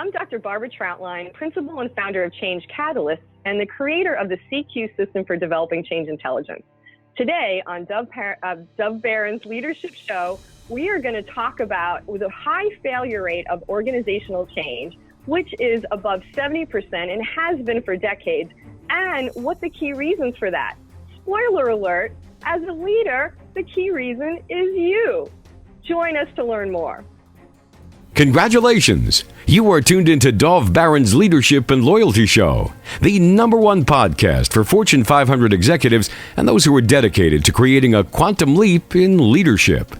I'm Dr. Barbara Trautlein, principal and founder of Change Catalysts and the creator of the CQ system for developing change intelligence. Today on Dov Baron's Leadership Show, we are going to talk about the high failure rate of organizational change, which is above 70% and has been for decades, and what the key reasons for that. Spoiler alert, as a leader, the key reason is you. Join us to learn more. Congratulations! You are tuned into Dov Baron's Leadership and Loyalty Show, the #1 podcast for Fortune 500 executives and those who are dedicated to creating a quantum leap in leadership.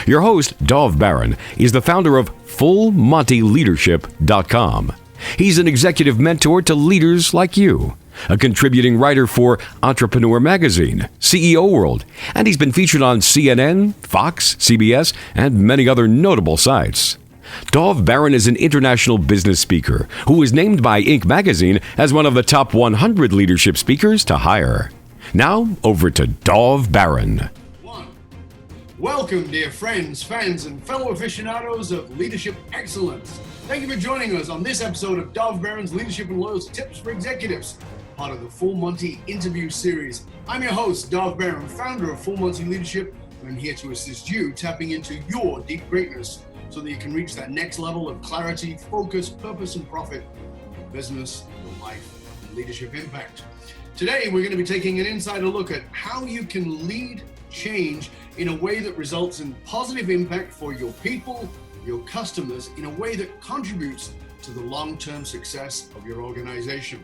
Your host, Dov Baron, is the founder of FullMontyLeadership.com. He's an executive mentor to leaders like you, a contributing writer for Entrepreneur Magazine, CEO World, and he's been featured on CNN, Fox, CBS, and many other notable sites. Dov Baron is an international business speaker who was named by Inc. magazine as one of the top 100 leadership speakers to hire. Now, over to Dov Baron. Welcome, dear friends, fans, and fellow aficionados of leadership excellence. Thank you for joining us on this episode of Dov Baron's Leadership and Loyalty Tips for Executives, part of the Full Monty interview series. I'm your host, Dov Baron, founder of Full Monty Leadership, and I'm here to assist you tapping into your deep greatness so that you can reach that next level of clarity, focus, purpose, and profit in business, your life, and leadership impact. Today, we're going to be taking an insider look at how you can lead change in a way that results in positive impact for your people, your customers, in a way that contributes to the long-term success of your organization.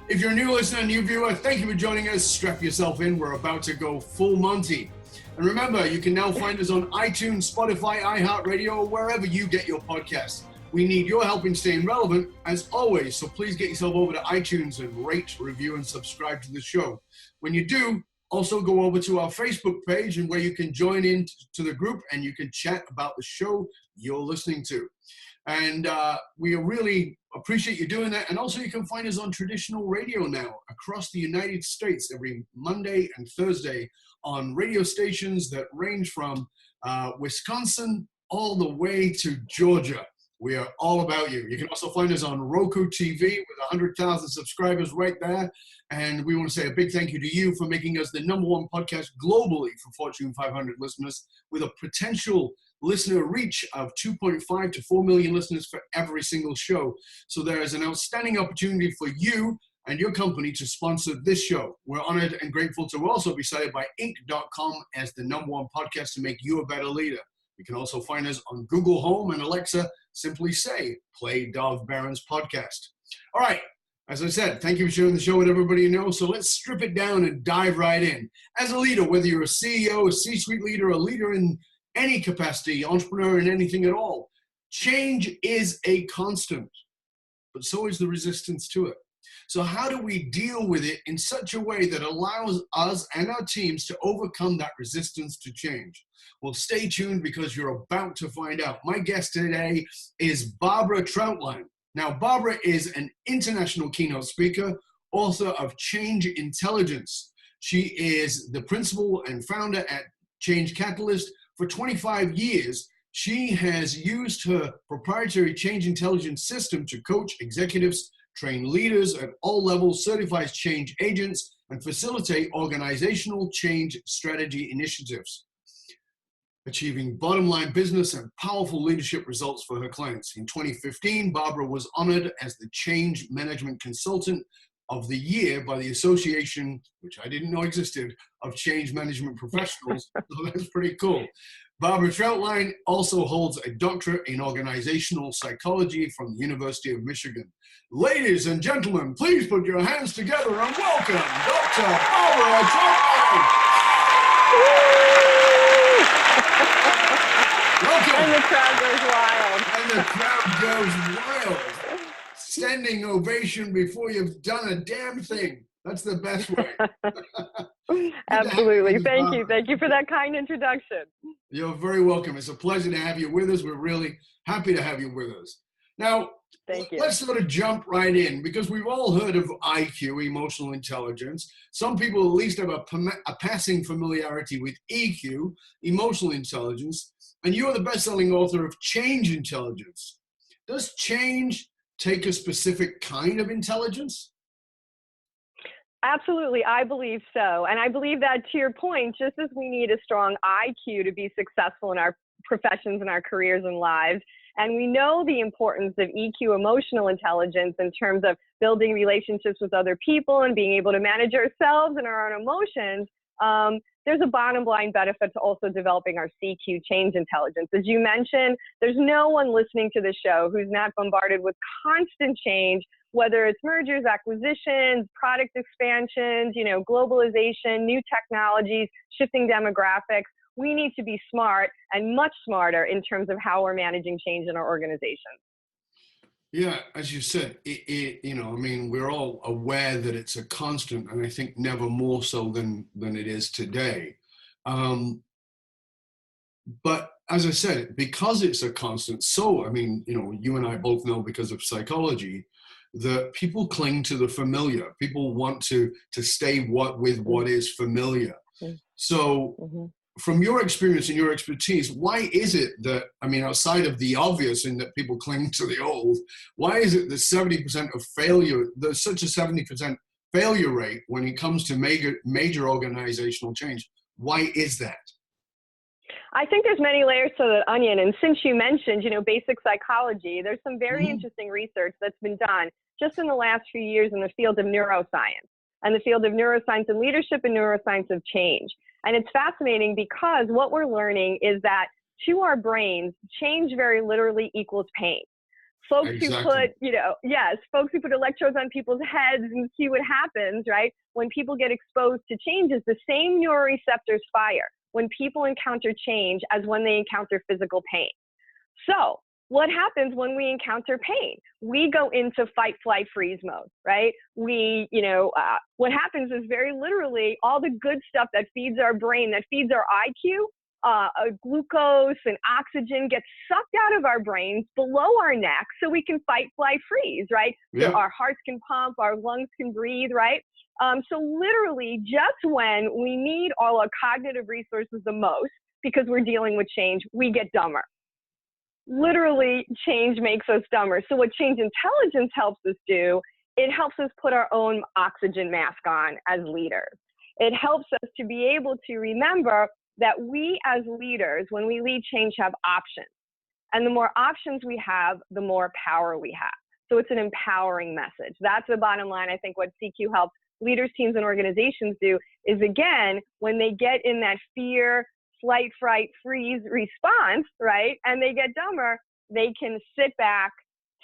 If you're a new listener, new viewer, thank you for joining us. Strap yourself in. We're about to go full Monty. And remember, you can now find us on iTunes, Spotify, iHeartRadio, or wherever you get your podcasts. We need your help in staying relevant, as always, so please get yourself over to iTunes and rate, review, and subscribe to the show. When you do, also go over to our Facebook page and where you can join in to the group and you can chat about the show you're listening to. And we really appreciate you doing that. And also you can find us on traditional radio now across the United States every Monday and Thursday on radio stations that range from Wisconsin all the way to Georgia. We are all about you. You can also find us on Roku TV with 100,000 subscribers right there. And we want to say a big thank you to you for making us the #1 podcast globally for Fortune 500 listeners with a potential listener reach of 2.5 to 4 million listeners for every single show. So there is an outstanding opportunity for you and your company to sponsor this show. We're honored and grateful to also be cited by Inc.com as the #1 podcast to make you a better leader. You can also find us on Google Home and Alexa. Simply say, play Dov Baron's podcast. All right. As I said, thank you for sharing the show with everybody you know. So let's strip it down and dive right in. As a leader, whether you're a CEO, a C-suite leader, a leader in any capacity, entrepreneur in anything at all, change is a constant, but so is the resistance to it. So how do we deal with it in such a way that allows us and our teams to overcome that resistance to change? Well, stay tuned because you're about to find out. My guest today is Barbara Trautlein. Now, Barbara is an international keynote speaker, author of Change Intelligence. She is the principal and founder at Change Catalyst. For 25 years, she has used her proprietary change intelligence system to coach executives, train leaders at all levels, certifies change agents, and facilitate organizational change strategy initiatives, achieving bottom-line business and powerful leadership results for her clients. In 2015, Barbara was honored as the Change Management Consultant of the Year by the Association, which I didn't know existed, of Change Management Professionals. So that's pretty cool. Barbara Trautlein also holds a doctorate in organizational psychology from the University of Michigan. Ladies and gentlemen, please put your hands together and welcome Dr. Barbara Trautlein. Welcome. And the crowd goes wild. And the crowd goes wild. Standing ovation before you've done a damn thing. That's the best way. Absolutely. Thank you. Thank you for that kind introduction. You're very welcome. It's a pleasure to have you with us. We're really happy to have you with us. Now, Thank you. Let's sort of jump right in because we've all heard of IQ, emotional intelligence. Some people at least have a passing familiarity with EQ, emotional intelligence. And you're the best-selling author of Change Intelligence. does change take a specific kind of intelligence? Absolutely, I believe so. And I believe that, to your point, just as we need a strong IQ to be successful in our professions and our careers and lives, and we know the importance of EQ, emotional intelligence, in terms of building relationships with other people and being able to manage ourselves and our own emotions, there's a bottom line benefit to also developing our CQ, change intelligence. As you mentioned, there's no one listening to the show who's not bombarded with constant change, whether it's mergers, acquisitions, product expansions, globalization, new technologies, shifting demographics. We need to be smart and much smarter in terms of how we're managing change in our organizations. Yeah, as you said, we're all aware that it's a constant, and I think never more so than it is today. But as I said, because it's a constant, you and I both know, because of psychology, that people cling to the familiar. People want to stay with what is familiar. So from your experience and your expertise, why is it that, outside of the obvious in that people cling to the old, why is it that 70% of failure, there's such a 70% failure rate when it comes to major organizational change? Why is that? I think there's many layers to the onion. And since you mentioned, basic psychology, there's some very interesting research that's been done just in the last few years in the field of neuroscience and the field of neuroscience and leadership and neuroscience of change. And it's fascinating because what we're learning is that to our brains, change very literally equals pain. Folks who put, folks who put electrodes on people's heads and see what happens, right? When people get exposed to changes, the same neuroreceptors fire when people encounter change as when they encounter physical pain. So what happens when we encounter pain? We go into fight, flight, freeze mode, right? What happens is very literally all the good stuff that feeds our brain, that feeds our IQ, glucose and oxygen gets sucked out of our brains below our neck so we can fight, flight, freeze, right? Yeah. So our hearts can pump, our lungs can breathe, right? So literally just when we need all our cognitive resources the most because we're dealing with change, we get dumber. Literally, change makes us dumber. So what change intelligence helps us do, it helps us put our own oxygen mask on as leaders. It helps us to be able to remember that we as leaders, when we lead change, have options. And the more options we have, the more power we have. So it's an empowering message. That's the bottom line. I think what CQ helps leaders, teams, and organizations do is, again, when they get in that fear, flight, fright, freeze response, right? And they get dumber, they can sit back,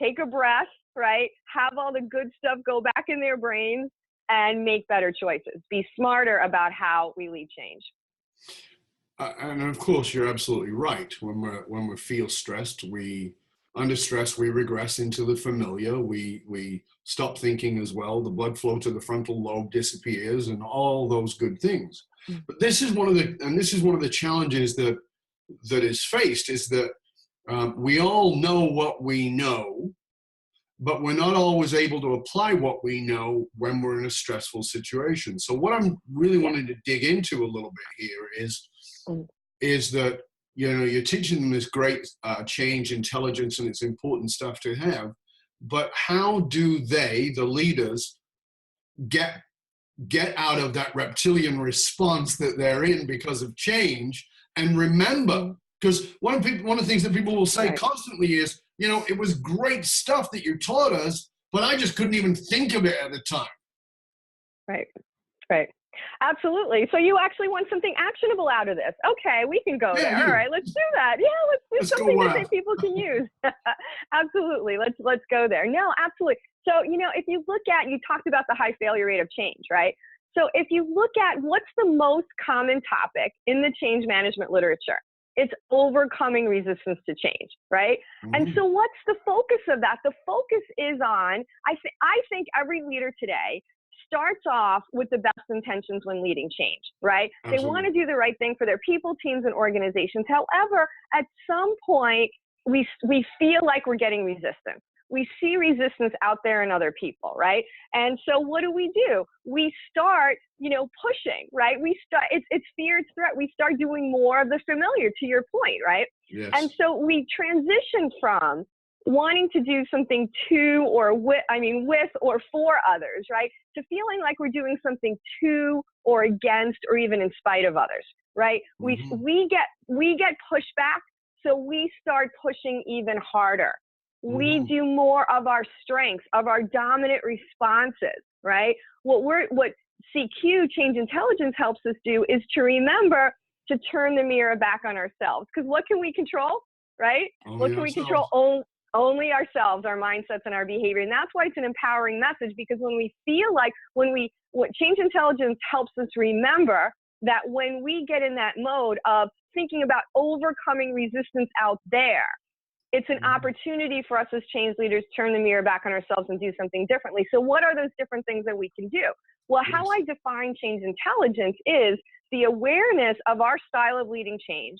take a breath, right? Have all the good stuff go back in their brains and make better choices. Be smarter about how we lead change. And of course, you're absolutely right. When we feel stressed, under stress, we regress into the familiar. We stop thinking as well. The blood flow to the frontal lobe disappears, and all those good things. But this is one of the challenges that is faced, is that we all know what we know, but we're not always able to apply what we know when we're in a stressful situation. So what I'm really wanting to dig into a little bit here is that, you're teaching them this great change intelligence, and it's important stuff to have, but how do they, the leaders, get out of that reptilian response that they're in because of change and remember? Because one of the things that people will say constantly is, it was great stuff that you taught us, but I just couldn't even think of it at the time. Right. Absolutely. So you actually want something actionable out of this. Okay, we can go there. All right, let's do that. Yeah, let's do something that people can use. Absolutely. Let's go there. No, absolutely. So, if you look at, you talked about the high failure rate of change, right? So if you look at what's the most common topic in the change management literature, it's overcoming resistance to change, right? And so what's the focus of that? The focus is on, I think every leader today starts off with the best intentions when leading change, right? Absolutely. They want to do the right thing for their people, teams, and organizations. However, at some point, we feel like we're getting resistance. We see resistance out there in other people, right? And so what do? We start, pushing, right? It's fear, it's threat. We start doing more of the familiar, to your point, right? Yes. And so we transition from wanting to do something to or with or for others, right? To feeling like we're doing something to or against or even in spite of others, right? Mm-hmm. We get pushback, so we start pushing even harder. We Mm-hmm. do more of our strengths, of our dominant responses, right? What CQ, change intelligence, helps us do is to remember to turn the mirror back on ourselves. Because what can we control, right? Only What can ourselves. we control? Only ourselves, our mindsets and our behavior. And that's why it's an empowering message, because when we feel like, what change intelligence helps us remember that when we get in that mode of thinking about overcoming resistance out there, it's an opportunity for us as change leaders to turn the mirror back on ourselves and do something differently. So what are those different things that we can do? Well, how I define change intelligence is the awareness of our style of leading change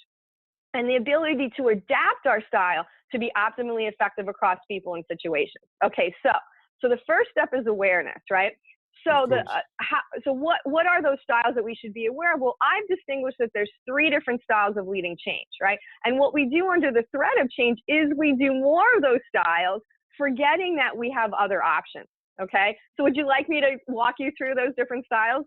and the ability to adapt our style to be optimally effective across people and situations. Okay, so the first step is awareness, right? So what are those styles that we should be aware of? Well, I've distinguished that there's 3 different styles of leading change, right? And what we do under the threat of change is we do more of those styles, forgetting that we have other options. Okay, so would you like me to walk you through those different styles?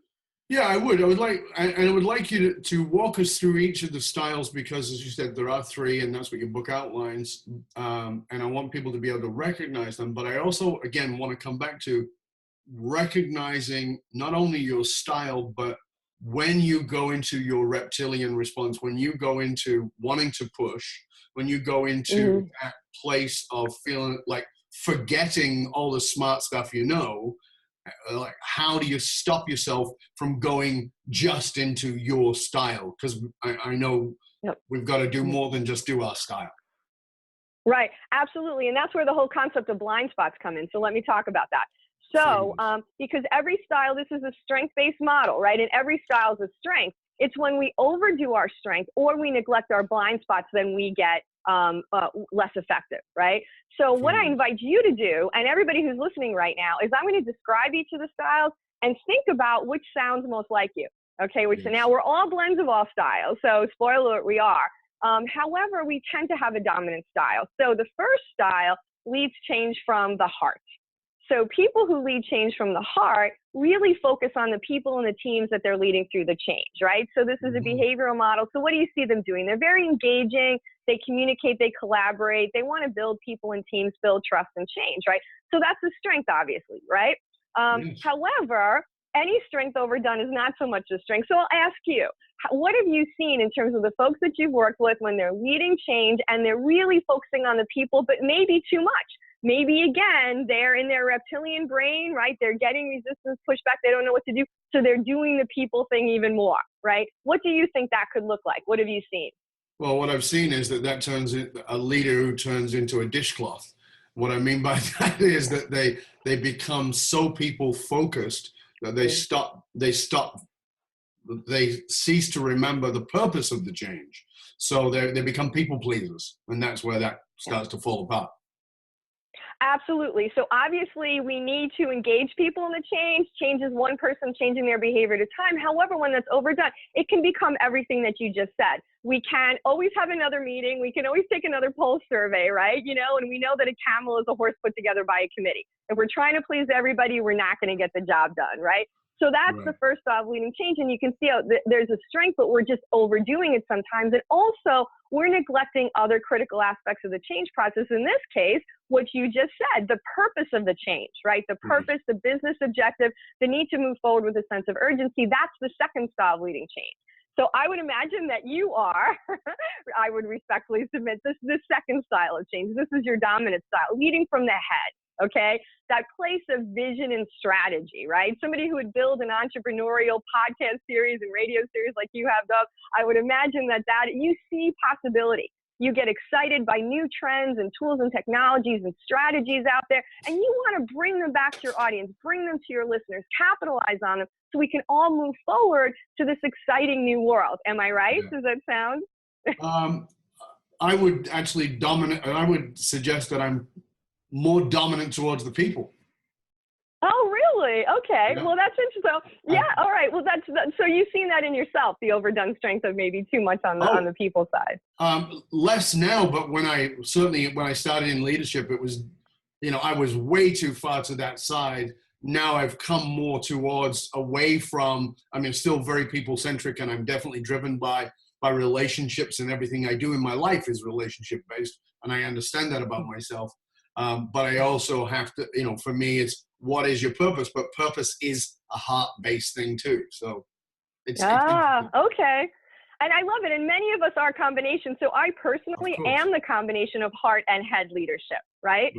Yeah, I would. I would like you to walk us through each of the styles, because, as you said, there are 3, and that's what your book outlines. And I want people to be able to recognize them. But I also, again, want to come back to recognizing not only your style, but when you go into your reptilian response, when you go into wanting to push, when you go into that place of feeling like forgetting all the smart stuff like, how do you stop yourself from going just into your style? Because I know we've got to do more than just do our style. Right, absolutely. And that's where the whole concept of blind spots come in. So let me talk about that. So because every style, this is a strength-based model, right? And every style is a strength. It's when we overdo our strength or we neglect our blind spots, then we get less effective, right? So what I invite you to do, and everybody who's listening right now, is I'm going to describe each of the styles and think about which sounds most like you. Okay, now we're all blends of all styles, so spoiler alert, we are. However, we tend to have a dominant style. So the first style leads change from the heart. So people who lead change from the heart really focus on the people and the teams that they're leading through the change, right? So this is a behavioral model. So what do you see them doing? They're very engaging. They communicate, they collaborate. They want to build people and teams, build trust and change, right? So that's a strength, obviously, right? However, any strength overdone is not so much a strength. So I'll ask you, what have you seen in terms of the folks that you've worked with when they're leading change and they're really focusing on the people, but maybe too much? Maybe, again, they're in their reptilian brain, right? They're getting resistance, pushback. They don't know what to do. So they're doing the people thing even more, right? What do you think that could look like? What have you seen? Well, what I've seen is that turns a leader who turns into a dishcloth. What I mean by that is that they become so people focused that they cease to remember the purpose of the change. So they become people pleasers, and that's where that starts to fall apart. Absolutely. So obviously we need to engage people in the change. Change is one person changing their behavior at a time. However, when that's overdone, it can become everything that you just said. We can always have another meeting. We can always take another pulse survey, right? And we know that a camel is a horse put together by a committee. If we're trying to please everybody, we're not going to get the job done, right? So that's the first style of leading change. And you can see how there's a strength, but we're just overdoing it sometimes. And also, we're neglecting other critical aspects of the change process. In this case, what you just said, the purpose of the change, right? The purpose, the business objective, the need to move forward with a sense of urgency. That's the second style of leading change. So I would imagine that you are, I would respectfully submit, this is the second style of change. This is your dominant style, leading from the head. Okay, that place of vision and strategy, right? Somebody who would build an entrepreneurial podcast series and radio series like you have, Dov, I would imagine that you see possibility. You get excited by new trends and tools and technologies and strategies out there, and you want to bring them back to your audience, bring them to your listeners, capitalize on them so we can all move forward to this exciting new world. Am I right? Yeah. Does that sound? I would actually dominate, and I would suggest that I'm more dominant towards the people. Oh, Really? Okay. Yeah. Well, that's interesting. So, yeah. All right. Well, so you've seen that in yourself, the overdone strength of maybe too much on the people side. Less now, but when I started in leadership, it was, I was way too far to that side. Now I've come more towards away from, still very people centric, and I'm definitely driven by relationships, and everything I do in my life is relationship based. And I understand that about myself. But I also have to, for me, it's what is your purpose? But purpose is a heart-based thing too. So it's okay. And I love it. And many of us are combinations. So I personally am the combination of heart and head leadership, right?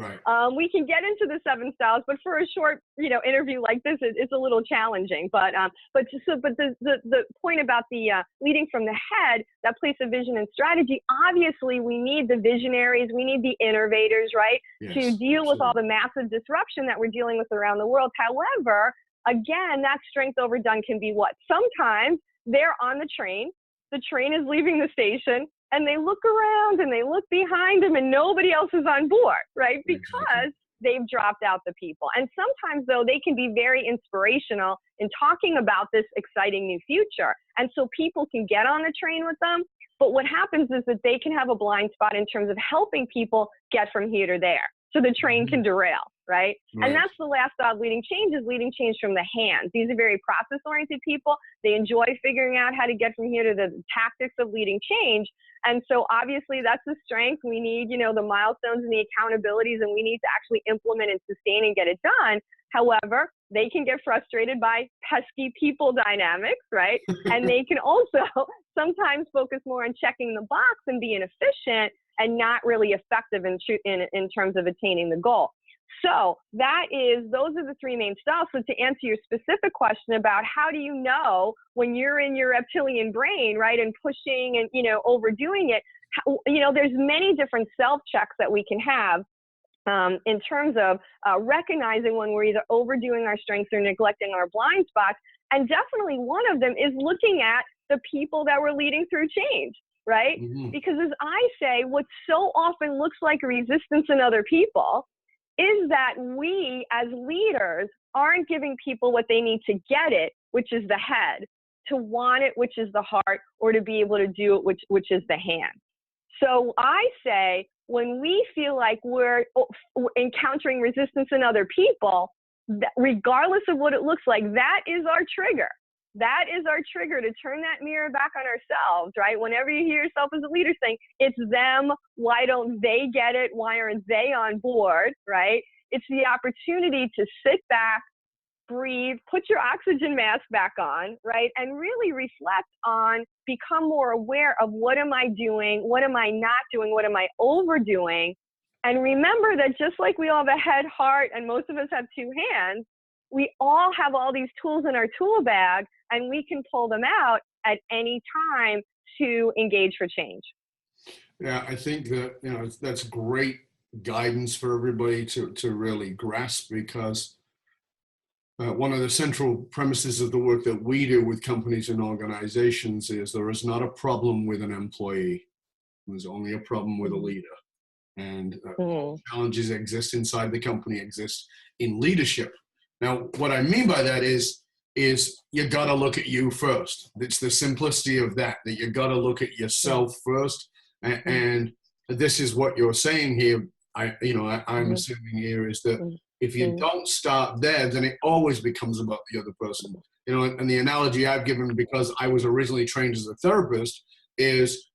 We can get into the 7 styles, but for a short, interview like this, it's a little challenging. But the point about the leading from the head, that place of vision and strategy, obviously we need the visionaries, we need the innovators, right? Yes, to deal with all the massive disruption that we're dealing with around the world. However, again, that strength overdone can be what? Sometimes they're on the train is leaving the station, and they look around and they look behind them and nobody else is on board, right? Because they've dropped out the people. And sometimes, though, they can be very inspirational in talking about this exciting new future. And so people can get on the train with them. But what happens is that they can have a blind spot in terms of helping people get from here to there. So the train can derail, right? And that's the last style of leading change, is leading change from the hands. These are very process-oriented people. They enjoy figuring out how to get from here to the tactics of leading change. And so obviously that's the strength. We need, the milestones and the accountabilities, and we need to actually implement and sustain and get it done. However, they can get frustrated by pesky people dynamics, right? And they can also sometimes focus more on checking the box and being efficient and not really effective in terms of attaining the goal. So those are the 3 main styles. So to answer your specific question about how do you know when you're in your reptilian brain, right, and pushing and, overdoing it, there's many different self-checks that we can have in terms of recognizing when we're either overdoing our strengths or neglecting our blind spots. And definitely one of them is looking at the people that we're leading through change, right? Because as I say, what so often looks like resistance in other people is that we as leaders aren't giving people what they need to get it, which is the head, to want it, which is the heart, or to be able to do it, which is the hand. So I say, when we feel like we're encountering resistance in other people, regardless of what it looks like, that is our trigger. That is our trigger to turn that mirror back on ourselves, right? Whenever you hear yourself as a leader saying, it's them, why don't they get it? Why aren't they on board, right? It's the opportunity to sit back, breathe, put your oxygen mask back on, right? And really reflect on, become more aware of what am I doing? What am I not doing? What am I overdoing? And remember that just like we all have a head, heart, and most of us have 2 hands, we all have all these tools in our tool bag, and we can pull them out at any time to engage for change. Yeah, I think that, that's great guidance for everybody to really grasp, because one of the central premises of the work that we do with companies and organizations is there is not a problem with an employee. There's only a problem with a leader. And challenges exist inside the company, exist in leadership. Now, what I mean by that is you got to look at you first. It's the simplicity of that you got to look at yourself first. And this is what you're saying here. I'm assuming here is that if you don't start there, then it always becomes about the other person. And the analogy I've given, because I was originally trained as a therapist, is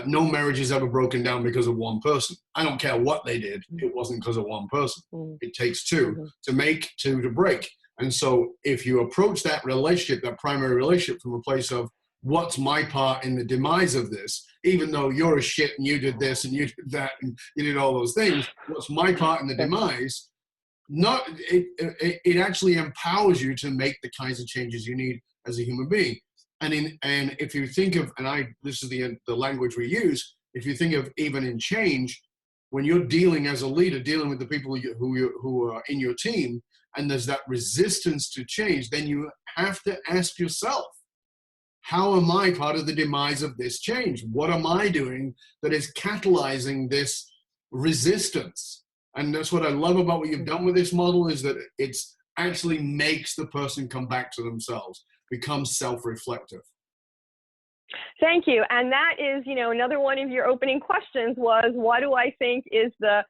no marriage is ever broken down because of one person. I don't care what they did. It wasn't because of one person. It takes 2 to make, 2 to break. And so if you approach that relationship, that primary relationship, from a place of what's my part in the demise of this, even though you're a shit and you did this and you did that and you did all those things, what's my part in the demise? It actually empowers you to make the kinds of changes you need as a human being. And if you think of, this is the language we use, if you think of even in change, when you're dealing as a leader, dealing with the people who are in your team, and there's that resistance to change, then you have to ask yourself, how am I part of the demise of this change? What am I doing that is catalyzing this resistance? And that's what I love about what you've done with this model, is that it's actually makes the person come back to themselves, become self-reflective. Thank you. And that is, another one of your opening questions was, what do I think is the,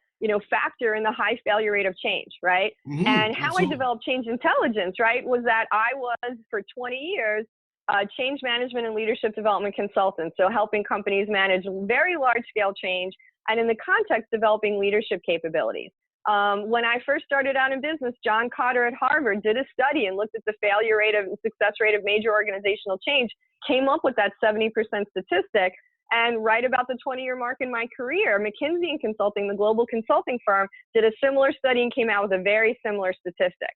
factor in the high failure rate of change, right? And how absolutely. I developed change intelligence, right, was that I was for 20 years a change management and leadership development consultant. So helping companies manage very large scale change and in the context developing leadership capabilities. When I first started out in business, John Cotter at Harvard did a study and looked at the failure rate of success rate of major organizational change, came up with that 70% statistic. And right about the 20-year mark in my career, McKinsey & Consulting, the global consulting firm, did a similar study and came out with a very similar statistic.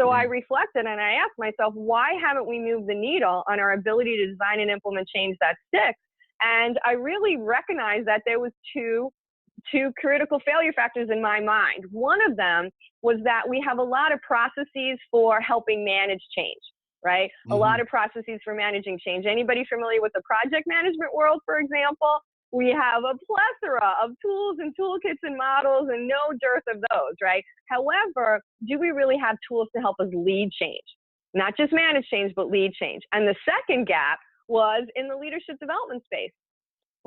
So I reflected and I asked myself, why haven't we moved the needle on our ability to design and implement change that sticks? And I really recognized that there was two critical failure factors in my mind. One of them was that we have a lot of processes for helping manage change, right? A lot of processes for managing change. Anybody familiar with the project management world, for example? We have a plethora of tools and toolkits and models and no dearth of those, right? However, do we really have tools to help us lead change? Not just manage change, but lead change. And the second gap was in the leadership development space.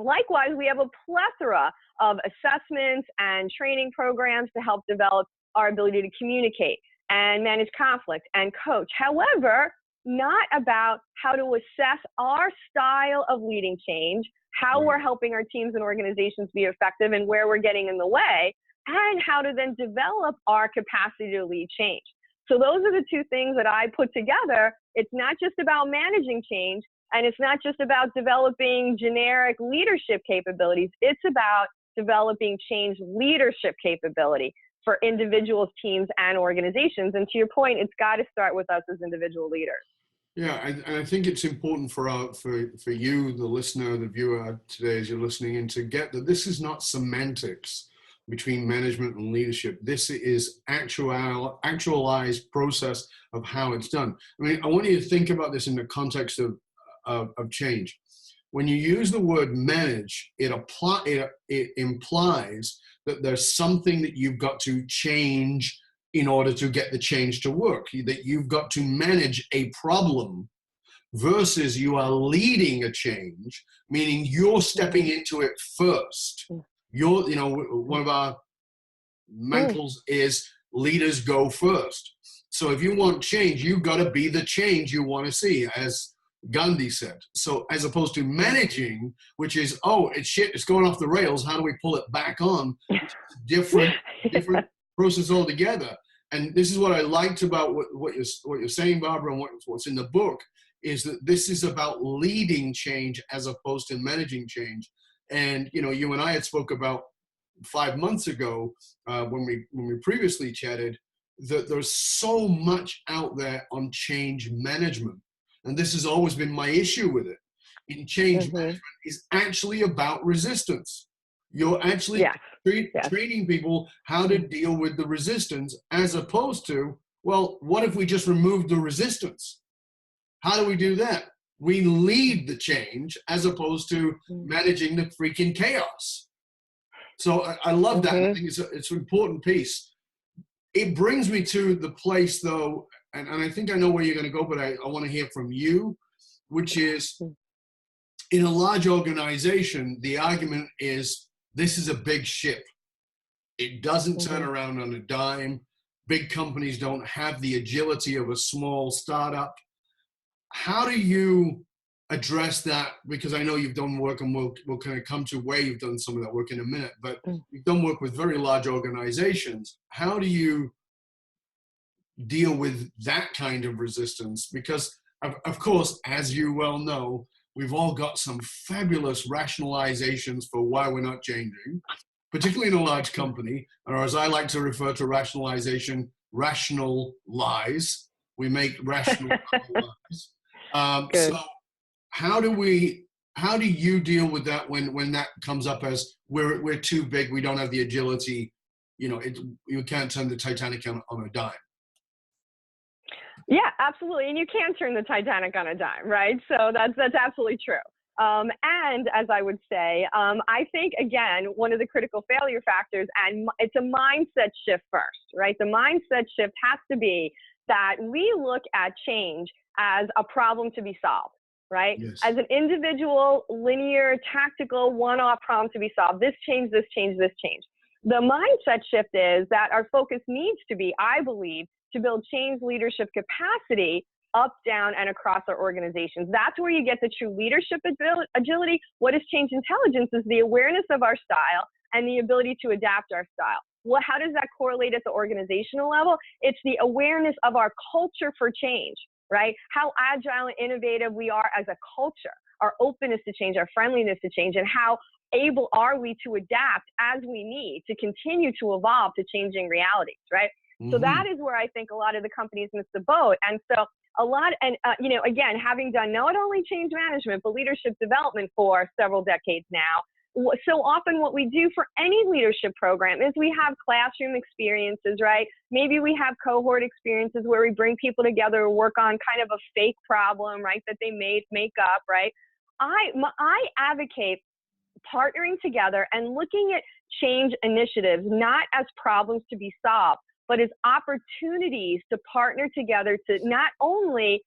Likewise, we have a plethora of assessments and training programs to help develop our ability to communicate and manage conflict and coach. However, not about how to assess our style of leading change, how we're helping our teams and organizations be effective and where we're getting in the way, and how to then develop our capacity to lead change. So those are the two things that I put together. It's not just about managing change, and it's not just about developing generic leadership capabilities. It's about developing change leadership capability for individuals, teams, and organizations. And to your point, it's got to start with us as individual leaders. Yeah, and I think it's important for you, the listener, the viewer today, as you're listening in, to get that this is not semantics between management and leadership. This is actualized process of how it's done. I mean, I want you to think about this in the context of change. When you use the word manage, it implies that there's something that you've got to change in order to get the change to work, that you've got to manage a problem versus you are leading a change, meaning you're stepping into it first. One of our mantles is leaders go first. So if you want change, you've got to be the change you want to see, as Gandhi said. So as opposed to managing, which is, it's going off the rails, how do we pull it back on? Different process altogether. And this is what I liked about what you're saying, Barbara, and what's in the book, is that this is about leading change as opposed to managing change. And you and I had spoke about 5 months ago when we previously chatted, that there's so much out there on change management. And this has always been my issue with it. In change management is actually about resistance. You're actually training people how to deal with the resistance, as opposed to, well, what if we just remove the resistance? How do we do that? We lead the change as opposed to managing the freaking chaos. So I love that. I think it's an important piece. It brings me to the place, though, and I think I know where you're going to go, but I want to hear from you, which is, in a large organization, the argument is, this is a big ship. It doesn't turn around on a dime. Big companies don't have the agility of a small startup. How do you address that? Because I know you've done work, and we'll kind of come to where you've done some of that work in a minute, but you've done work with very large organizations. How do you deal with that kind of resistance? Because, of course, as you well know, we've all got some fabulous rationalizations for why we're not changing, particularly in a large company, or as I like to refer to rationalization, rational lies. We make rational lies. So how do you deal with that when that comes up as we're too big, we don't have the agility, you can't turn the Titanic on a dime? Yeah, absolutely. And you can turn the Titanic on a dime, right? So that's absolutely true. And as I would say, I think, again, one of the critical failure factors, and it's a mindset shift first, right? The mindset shift has to be that we look at change as a problem to be solved, right? Yes. As an individual, linear, tactical, one-off problem to be solved. This change, this change, this change. The mindset shift is that our focus needs to be, I believe, to build change leadership capacity up, down, and across our organizations. That's where you get the true leadership agility. What is change intelligence is the awareness of our style and the ability to adapt our style. Well, how does that correlate at the organizational level? It's the awareness of our culture for change, right? How agile and innovative we are as a culture, our openness to change, our friendliness to change, and how able are we to adapt as we need to continue to evolve to changing realities, right? So that is where I think a lot of the companies miss the boat. And so again, having done not only change management, but leadership development for several decades now, so often what we do for any leadership program is we have classroom experiences, right? Maybe we have cohort experiences where we bring people together to work on kind of a fake problem, right, that they make up, right? I advocate partnering together and looking at change initiatives, not as problems to be solved, but as opportunities to partner together to not only,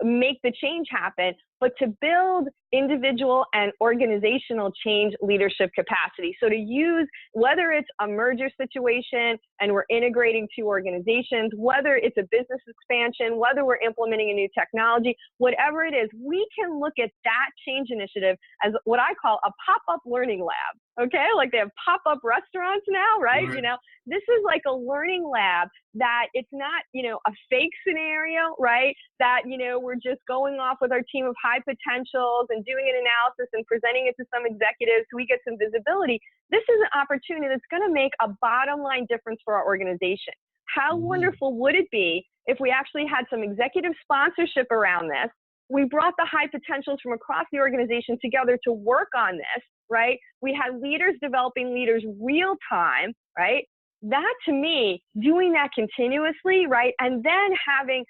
make the change happen, but to build individual and organizational change leadership capacity. So to use, whether it's a merger situation and we're integrating two organizations, whether it's a business expansion, whether we're implementing a new technology, whatever it is, we can look at that change initiative as what I call a pop-up learning lab. Okay, like they have pop-up restaurants now, right? This is like a learning lab that it's not, a fake scenario, right? That, we're just going off with our team of high potentials and doing an analysis and presenting it to some executives so we get some visibility. This is an opportunity that's going to make a bottom line difference for our organization. How wonderful would it be if we actually had some executive sponsorship around this? We brought the high potentials from across the organization together to work on this, right? We had leaders developing leaders real time, right? That to me, doing that continuously, right? And then having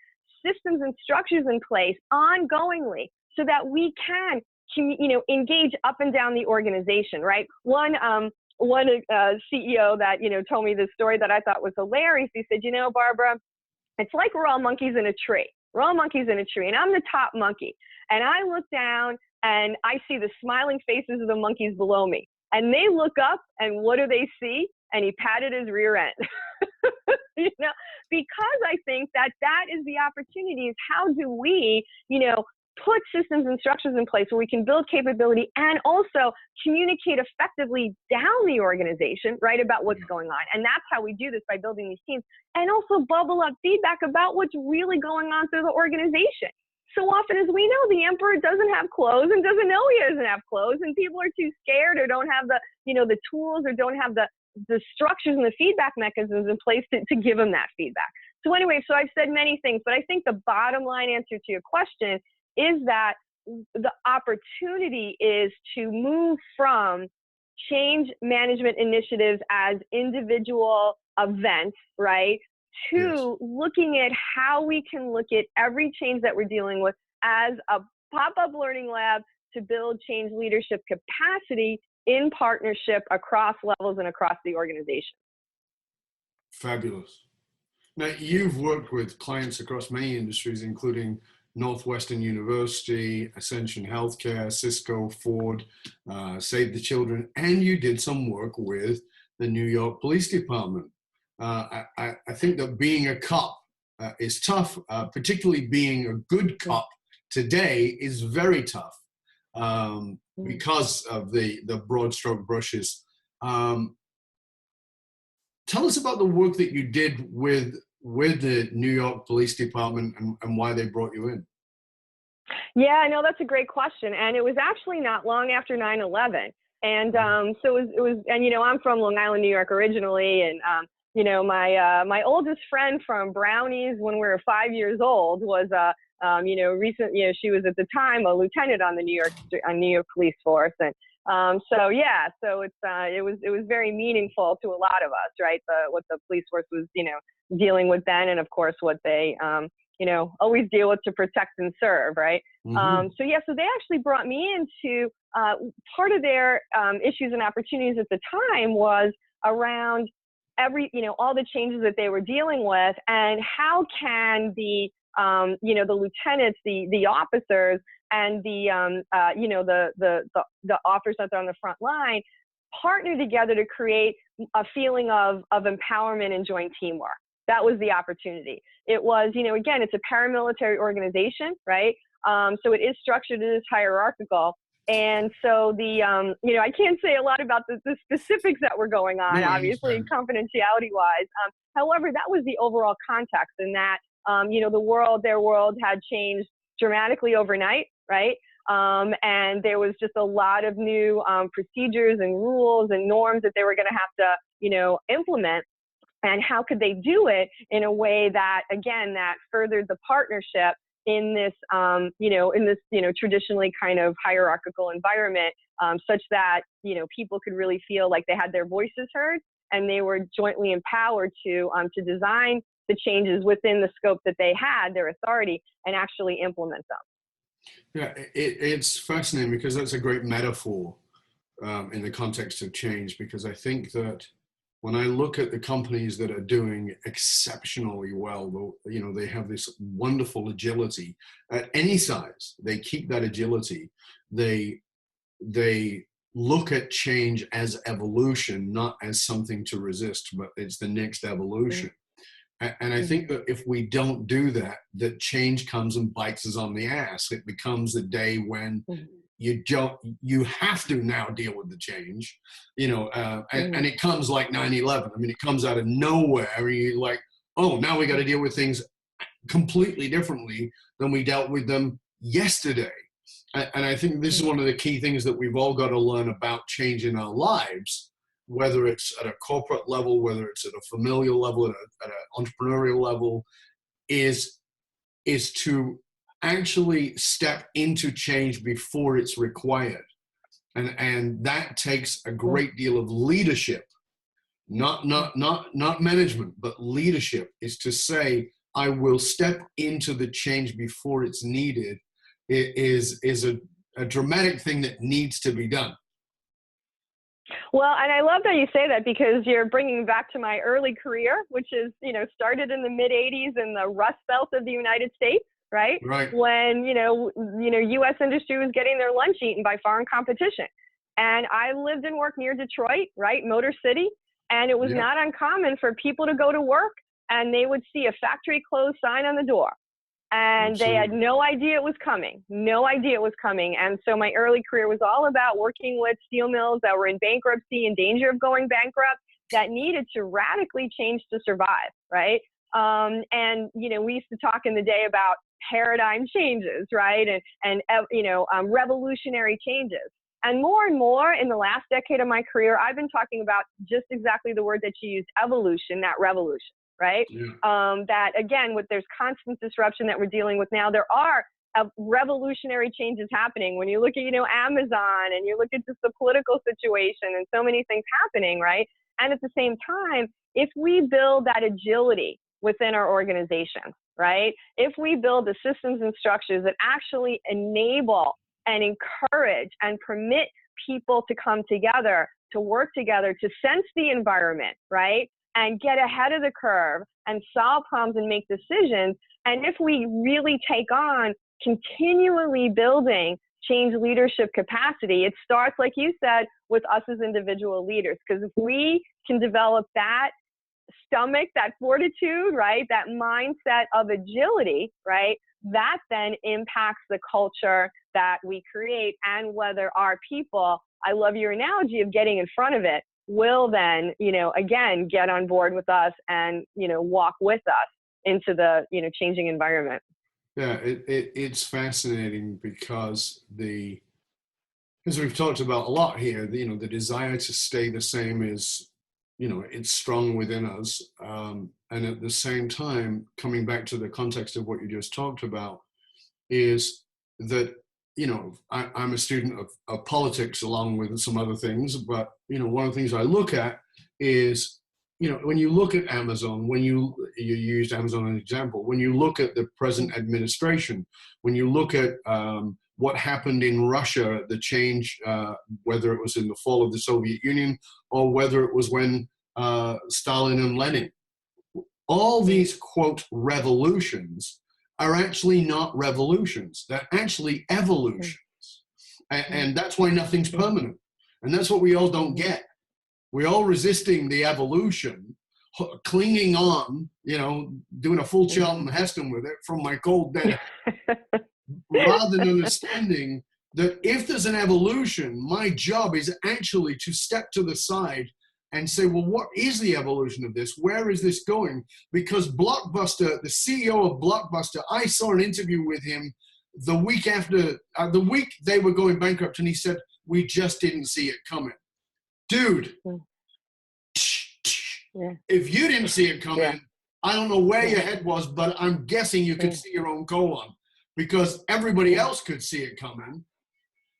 systems and structures in place ongoingly so that we can, engage up and down the organization, right? One CEO that, told me this story that I thought was hilarious. He said, Barbara, it's like we're all monkeys in a tree. We're all monkeys in a tree, and I'm the top monkey. And I look down and I see the smiling faces of the monkeys below me. And they look up and what do they see? And he patted his rear end. Because I think that is the opportunity, is how do we, put systems and structures in place where we can build capability and also communicate effectively down the organization, right, about what's going on. And that's how we do this, by building these teams and also bubble up feedback about what's really going on through the organization. So often, as we know, the emperor doesn't have clothes and doesn't know he doesn't have clothes, and people are too scared or don't have the, the tools or don't have the structures and the feedback mechanisms in place to give them that feedback. So anyway, so I've said many things, but I think the bottom line answer to your question is that the opportunity is to move from change management initiatives as individual events, right, to looking at how we can look at every change that we're dealing with as a pop-up learning lab to build change leadership capacity in partnership across levels and across the organization. Fabulous. Now, you've worked with clients across many industries, including Northwestern University, Ascension Healthcare, Cisco, Ford, Save the Children, and you did some work with the New York Police Department. I think that being a cop is tough, particularly being a good cop today is very tough because of the broad stroke brushes. Tell us about the work that you did with the New York Police Department and why they brought you in. Yeah, no, that's a great question. And it was actually not long after 9/11. And so it was, and, I'm from Long Island, New York originally. And, my oldest friend from Brownies when we were 5 years old was, she was at the time a lieutenant on the New York Police Force. And so it was very meaningful to a lot of us, right? What the police force was, dealing with then, and of course what they, always deal with to protect and serve, right? So they actually brought me into part of their issues and opportunities at the time was around all the changes that they were dealing with, and how can the the lieutenants, the officers, and the officers that are on the front line partner together to create a feeling of empowerment and joint teamwork. That was the opportunity. It was, again, it's a paramilitary organization, right? So it is structured, it is hierarchical. And so I can't say a lot about the specifics that were going on, obviously, confidentiality-wise. However, that was the overall context, in that, their world had changed dramatically overnight, right? And there was just a lot of new procedures and rules and norms that they were going to have to, implement. And how could they do it in a way that, again, that furthered the partnership in this, traditionally kind of hierarchical environment, such that, people could really feel like they had their voices heard, and they were jointly empowered to design the changes within the scope that they had, their authority, and actually implement them. Yeah, it's fascinating, because that's a great metaphor in the context of change, because I think that when I look at the companies that are doing exceptionally well, they have this wonderful agility at any size. They keep that agility. They look at change as evolution, not as something to resist, but it's the next evolution. And I think that if we don't do that, that change comes and bites us on the ass. It becomes the day when you have to now deal with the change, and it comes like 9/11. I mean, it comes out of nowhere, and you're like, oh, now we got to deal with things completely differently than we dealt with them yesterday. And I think this is one of the key things that we've all got to learn about change in our lives, whether it's at a corporate level, whether it's at a familial level, at an entrepreneurial level, is to actually step into change before it's required. And that takes a great deal of leadership, not management, but leadership, is to say, I will step into the change before it's needed. It is a dramatic thing that needs to be done. Well, and I love that you say that, because you're bringing back to my early career, which is, started in the mid 80s in the Rust Belt of the United States, right? Right. When, U.S. industry was getting their lunch eaten by foreign competition. And I lived and worked near Detroit, right? Motor City. And it was not uncommon for people to go to work and they would see a factory closed sign on the door. And they had no idea it was coming, And so my early career was all about working with steel mills that were in bankruptcy, in danger of going bankrupt, that needed to radically change to survive, right? And, we used to talk in the day about paradigm changes, right? And revolutionary changes. And more in the last decade of my career, I've been talking about just exactly the word that you used, evolution, not revolution. Right? Yeah. That again, there's constant disruption that we're dealing with now. There are revolutionary changes happening. When you look at, Amazon, and you look at just the political situation and so many things happening, right? And at the same time, if we build that agility within our organizations, right? If we build the systems and structures that actually enable and encourage and permit people to come together, to work together, to sense the environment, right? And get ahead of the curve and solve problems and make decisions. And if we really take on continually building change leadership capacity, it starts, like you said, with us as individual leaders. Because if we can develop that stomach, that fortitude, right, that mindset of agility, right, that then impacts the culture that we create, and whether our people, I love your analogy of getting in front of it, will then, again, get on board with us and, walk with us into the, changing environment. Yeah, it's fascinating, because as we've talked about a lot here, the desire to stay the same is, it's strong within us. And at the same time, coming back to the context of what you just talked about, is that, I'm a student of politics along with some other things, but, one of the things I look at is, when you look at Amazon, when you used Amazon as an example, when you look at the present administration, when you look at what happened in Russia, the change, whether it was in the fall of the Soviet Union or whether it was when Stalin and Lenin. All these, quote, revolutions are actually not revolutions. They're actually evolutions. And that's why nothing's permanent. And that's what we all don't get. We're all resisting the evolution, clinging on, doing a full Charlton Heston with it from my cold dead, rather than understanding that if there's an evolution, my job is actually to step to the side and say, well, what is the evolution of this? Where is this going? Because Blockbuster, the CEO of Blockbuster, I saw an interview with him the week after, the week they were going bankrupt, and he said, we just didn't see it coming. Dude, if you didn't see it coming, I don't know where your head was, but I'm guessing you could see your own colon, because everybody else could see it coming.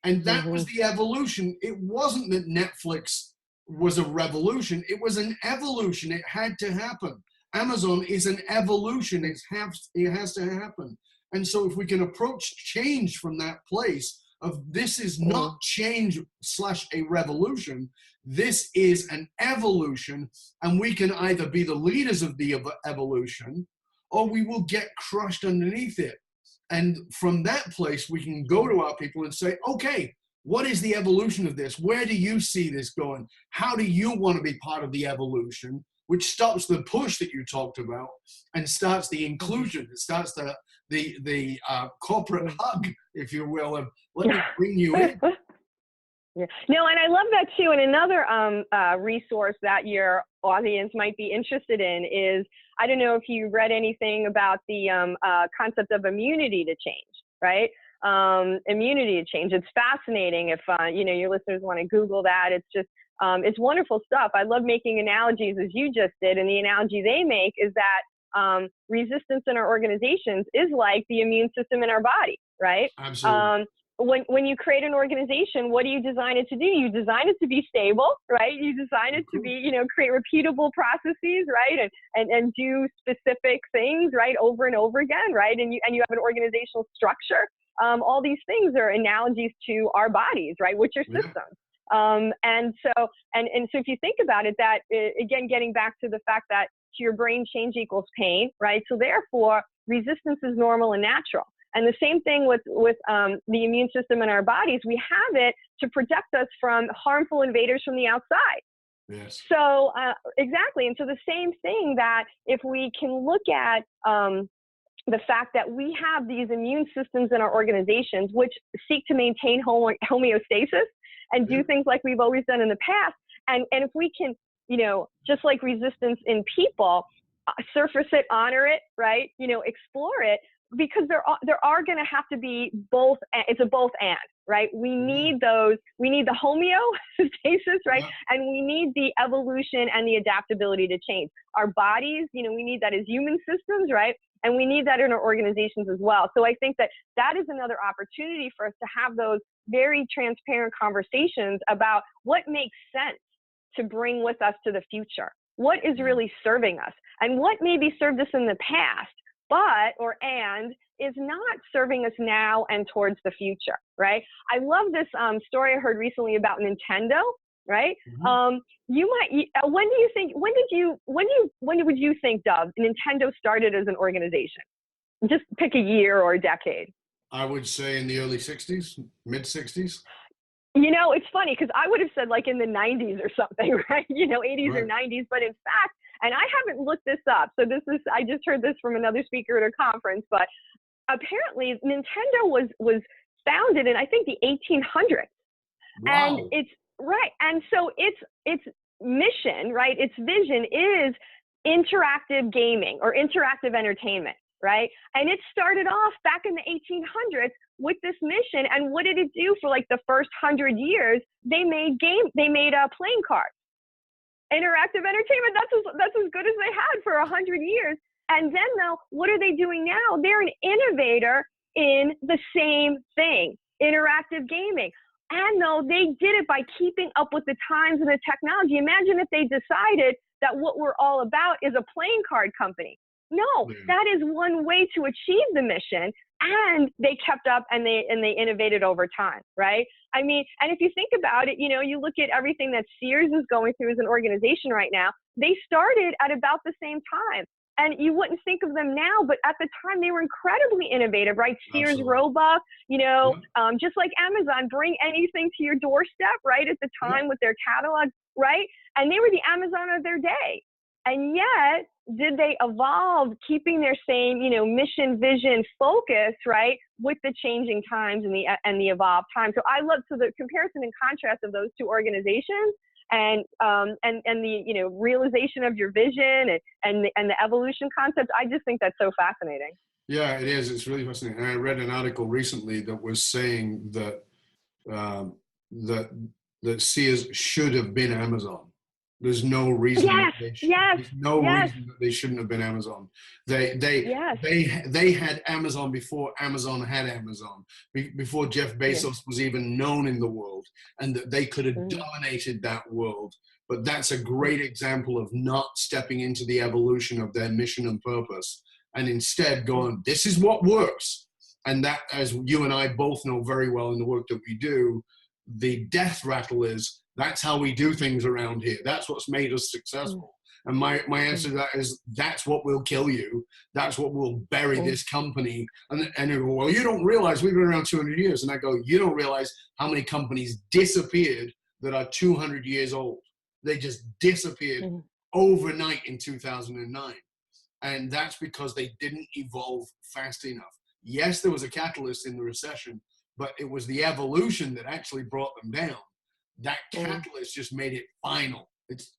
And that was the evolution. It wasn't that Netflix was a revolution. It was an evolution. It had to happen. Amazon is an evolution. It has to happen. And so if we can approach change from that place of this is not change / a revolution, this is an evolution, and we can either be the leaders of the evolution or we will get crushed underneath it. And from that place, we can go to our people and say, okay, what is the evolution of this? Where do you see this going? How do you want to be part of the evolution? Which stops the push that you talked about and starts the inclusion. It starts the corporate hug, if you will, of let me bring you in. No, and I love that too. And another resource that your audience might be interested in is, I don't know if you read anything about the concept of immunity to change, right? Immunity to change. It's fascinating. If your listeners want to Google that, it's just it's wonderful stuff. I love making analogies as you just did, and the analogy they make is that resistance in our organizations is like the immune system in our body, right? Absolutely. When you create an organization, what do you design it to do? You design it to be stable, right? You design it to be, create repeatable processes, right? And do specific things, right? Over and over again, right? And you have an organizational structure. All these things are analogies to our bodies, right? Which are systems. And so if you think about it, that again, getting back to the fact that to your brain, change equals pain, right? So therefore, resistance is normal and natural. And the same thing with the immune system in our bodies. We have it to protect us from harmful invaders from the outside. Yes. So exactly. And so the same thing, that if we can look at the fact that we have these immune systems in our organizations which seek to maintain homeostasis and do things like we've always done in the past. And if we can, just like resistance in people, surface it, honor it, right? Explore it, because there are going to have to be both. It's a both and, right? We need those. We need the homeostasis, right? Yeah. And we need the evolution and the adaptability to change. Our bodies, we need that as human systems, right? And we need that in our organizations as well. So I think that is another opportunity for us to have those very transparent conversations about what makes sense to bring with us to the future. What is really serving us, and what maybe served us in the past, and is not serving us now and towards the future, right? I love this story I heard recently about Nintendo, right? When would you think, Dov, Nintendo started as an organization? Just pick a year or a decade. I would say in the early 60s, mid 60s. It's funny because I would have said like in the 90s or something, right? 80s or 90s. But in fact, and I haven't looked this up, so I just heard this from another speaker at a conference, but apparently Nintendo was founded in, I think, the 1800s. Wow. And it's right. And so its mission, right? Its vision is interactive gaming or interactive entertainment, right? And it started off back in the 1800s with this mission. And what did it do for like the first 100 years? They made playing cards. Interactive entertainment, that's as good as they had for 100 years. And then though, what are they doing now? They're an innovator in the same thing, interactive gaming. And though they did it by keeping up with the times and the technology. Imagine if they decided that what we're all about is a playing card company. No, that is one way to achieve the mission. And they kept up and they innovated over time, right? I mean, and if you think about it, you look at everything that Sears is going through as an organization right now. they started at about the same time. And you wouldn't think of them now, but at the time they were incredibly innovative, right? Sears, Absolutely. Roebuck, Yeah. just like Amazon, bring anything to your doorstep, right? At the time with their catalog, right? And they were the Amazon of their day. And yet, did they evolve, keeping their same, mission, vision, focus, right, with the changing times and the evolved times? So I love the comparison and contrast of those two organizations, and the realization of your vision and the evolution concept. I just think that's so fascinating. Yeah, it is. It's really fascinating. And I read an article recently that was saying that that Sears should have been Amazon. There's no reason Yes, there's no yes. reason that they shouldn't have been Amazon. They had Amazon before Amazon had Amazon, before Jeff Bezos was even known in the world, and that they could have dominated that world. But that's a great example of not stepping into the evolution of their mission and purpose, and instead going, this is what works. And that, as you and I both know very well in the work that we do, the death rattle is, that's how we do things around here. That's what's made us successful. And my answer to that is, that's what will kill you. That's what will bury this company. And they go, well, you don't realize we've been around 200 years. And I go, you don't realize how many companies disappeared that are 200 years old. They just disappeared overnight in 2009. And that's because they didn't evolve fast enough. Yes, there was a catalyst in the recession, but it was the evolution that actually brought them down. That catalyst just made it final. It's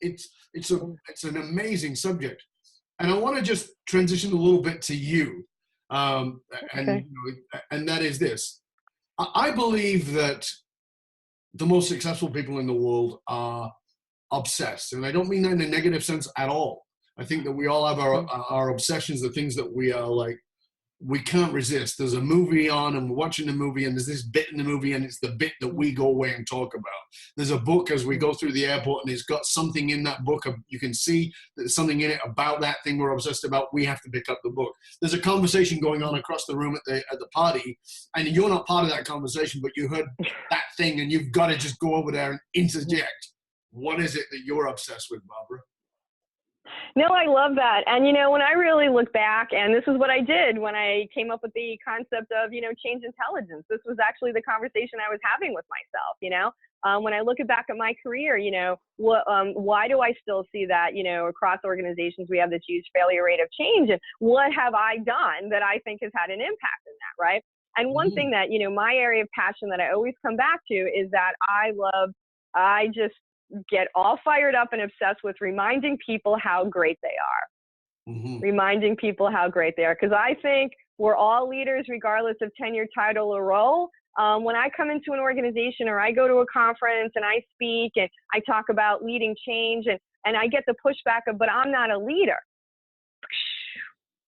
an amazing subject, and I want to just transition a little bit to you, and that is this. I believe that the most successful people in the world are obsessed, and I don't mean that in a negative sense at all. I think that we all have our obsessions, the things that we are like, we can't resist. There's a movie on and we're watching the movie and there's this bit in the movie and it's the bit that we go away and talk about. There's a book as we go through the airport and it's got something in that book. You can see that there's something in it about that thing we're obsessed about. We have to pick up the book. There's a conversation going on across the room at the party, and you're not part of that conversation, but you heard that thing and you've got to just go over there and interject. What is it that you're obsessed with, Barbara? No, I love that. And, when I really look back, and this is what I did when I came up with the concept of, change intelligence. This was actually the conversation I was having with myself, when I look back at my career, why do I still see that, across organizations, we have this huge failure rate of change, and what have I done that I think has had an impact in that, right? And one thing that, my area of passion that I always come back to is that I just get all fired up and obsessed with reminding people how great they are. Reminding people how great they are. Because I think we're all leaders regardless of tenure, title, or role. When I come into an organization or I go to a conference and I speak and I talk about leading change and I get the pushback of, but I'm not a leader.